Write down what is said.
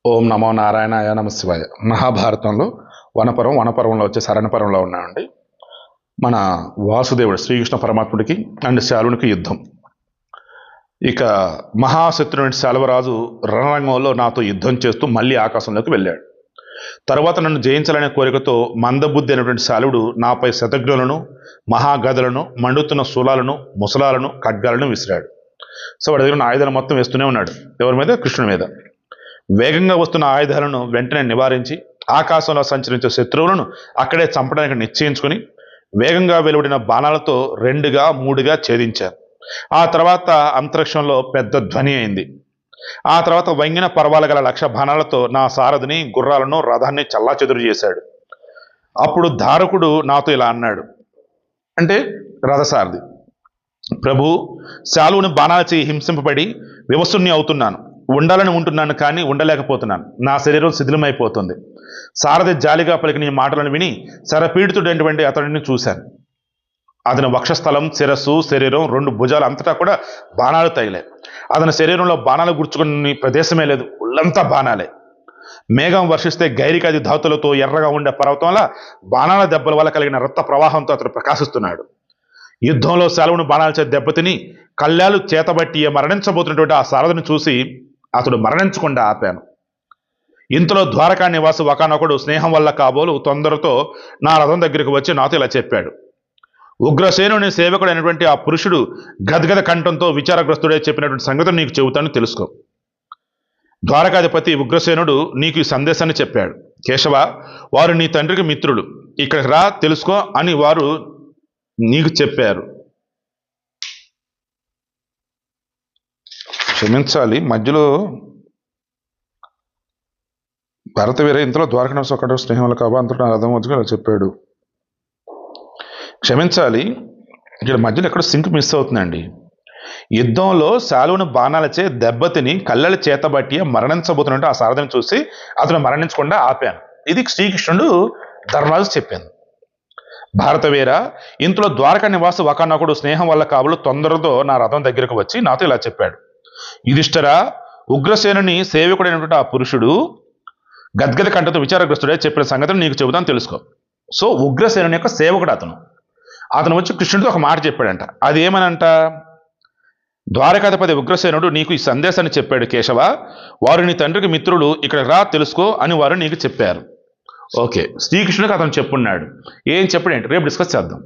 ఓం నమో నారాయణాయ నమ శివాయ. మహాభారతంలో వనపర్వంలో వచ్చే శరణపర్వంలో ఉన్నామండి. మన వాసుదేవుడు శ్రీకృష్ణ పరమాత్ముడికి అండ్ శాలునికి యుద్ధం. ఇక మహాశత్రుని శాల్వరాజు రణరంగంలో నాతో యుద్ధం చేస్తూ మళ్ళీ ఆకాశంలోకి వెళ్ళాడు. తరువాత నన్ను జయించాలనే కోరికతో మందబుద్ధి అయినటువంటి శాలుడు నాపై శతఘ్నులను, మహాగదలను, మండుతున్న శూలాలను, ముసలాలను, ఖడ్గాలను విసిరాడు. సో వాడి దగ్గర ఉన్న ఆయుధాలు మొత్తం వేస్తూనే ఉన్నాడు. ఎవరి మీద? కృష్ణుని మీద. వేగంగా వస్తున్న ఆయుధాలను వెంటనే నివారించి ఆకాశంలో సంచరించే శత్రువులను అక్కడే చంపడానికి నిశ్చయించుకుని వేగంగా వెలువడిన బాణాలతో 2గా 3గా ఛేదించారు. ఆ తర్వాత అంతరిక్షంలో పెద్ద ధ్వని అయింది. ఆ తర్వాత వంగిన పర్వాల గల 1,00,000 బాణాలతో నా సారథిని, గుర్రాలను, రథాన్ని చల్లాచెదురు చేశాడు. అప్పుడు ధారకుడు నాతో ఇలా అన్నాడు, అంటే రథసారథి, ప్రభు, శాలువుని బాణాలు చేయి హింసింపబడి వివసుణ్ణి అవుతున్నాను. ఉండాలని ఉంటున్నాను, కానీ ఉండలేకపోతున్నాను. నా శరీరం శిథిలమైపోతుంది. సారథి జాలిగా పలికిన ఈ మాటలను విని శరపీడితుడైనటువంటి అతడిని చూశాను. అతని వక్షస్థలం, శిరస్సు, శరీరం, 2 భుజాలు అంతటా కూడా బాణాలు తగిలాయి. అతని శరీరంలో బాణాలు గుర్చుకుని ప్రదేశమే లేదు, ఒళ్ళంతా బాణాలే. మేఘం వర్షిస్తే గైరికాది ధాతులతో ఎర్రగా ఉండే పర్వతంలా బాణాల దెబ్బల వల్ల కలిగిన రక్త ప్రవాహంతో అతడు ప్రకాశిస్తున్నాడు. యుద్ధంలో శాలువును బాణాల చేత దెబ్బతిని కళ్ళాలు చేతబట్టి మరణించబోతున్నటువంటి ఆ సారథిని చూసి అతడు మరణించకుండా ఆపాను. ఇంతలో ద్వారకా నివాసు ఒకనొకడు స్నేహం వల్ల కాబోలు తొందరతో నా రథం దగ్గరికి వచ్చి నాతో ఇలా చెప్పాడు, ఉగ్రసేనుని సేవకుడైనటువంటి ఆ పురుషుడు గద్గద కంఠంతో విచారగ్రస్తుడే చెప్పినటువంటి సంగతి నీకు చెబుతాను, తెలుసుకో. ద్వారకాధిపతి ఉగ్రసేనుడు నీకు ఈ సందేశాన్ని చెప్పాడు. కేశవ, వారు నీ తండ్రికి మిత్రులు, ఇక్కడికి రా, తెలుసుకో అని వారు నీకు చెప్పారు. క్షమించాలి, మధ్యలో భరత వీర ఇంతలో ద్వారకానివాసు ఒకటి స్నేహం వల్ల కాబా అంతటా నా రథం వచ్చి చెప్పాడు. క్షమించాలి, ఇక్కడ మధ్యలో ఎక్కడ సింక్ మిస్ అవుతుందండి. యుద్ధంలో శాలువుని బాణాలచే దెబ్బతిని కళ్ళల చేతబట్టి మరణించబోతున్నట్టు ఆ సారథిని చూసి అతను మరణించకుండా ఆపాను. ఇది శ్రీకృష్ణుడు ధర్మరాజు చెప్పింది. భారతవీర, ఇంతలో ద్వారకా నివాసు ఒకనొకడు స్నేహం వల్ల కాబోలు తొందరతో నా రథం దగ్గరకు వచ్చి నాతో ఇలా చెప్పాడు, యుధిష్ఠిరా, ఉగ్రసేనుని సేవకుడైనటువంటి ఆ పురుషుడు గద్గద కంఠతో విచారగ్రస్తుడే చెప్పిన సంగతిని నీకు చెబుతాను, తెలుసుకో. సో ఉగ్రసేనుని యొక్క సేవకుడు అతను వచ్చి కృష్ణుడితో ఒక మాట చెప్పాడంట. అది ఏమనంట, ద్వారకాధిపతి ఉగ్రసేనుడు నీకు ఈ సందేశాన్ని చెప్పాడు కేశవ, వారు నీ తండ్రికి మిత్రులు, ఇక్కడ రా, తెలుసుకో అని వారు నీకు చెప్పారు. ఓకే, శ్రీకృష్ణుడికి అతను చెప్పున్నాడు. ఏం చెప్పాడేంటి రేపు డిస్కస్ చేద్దాం.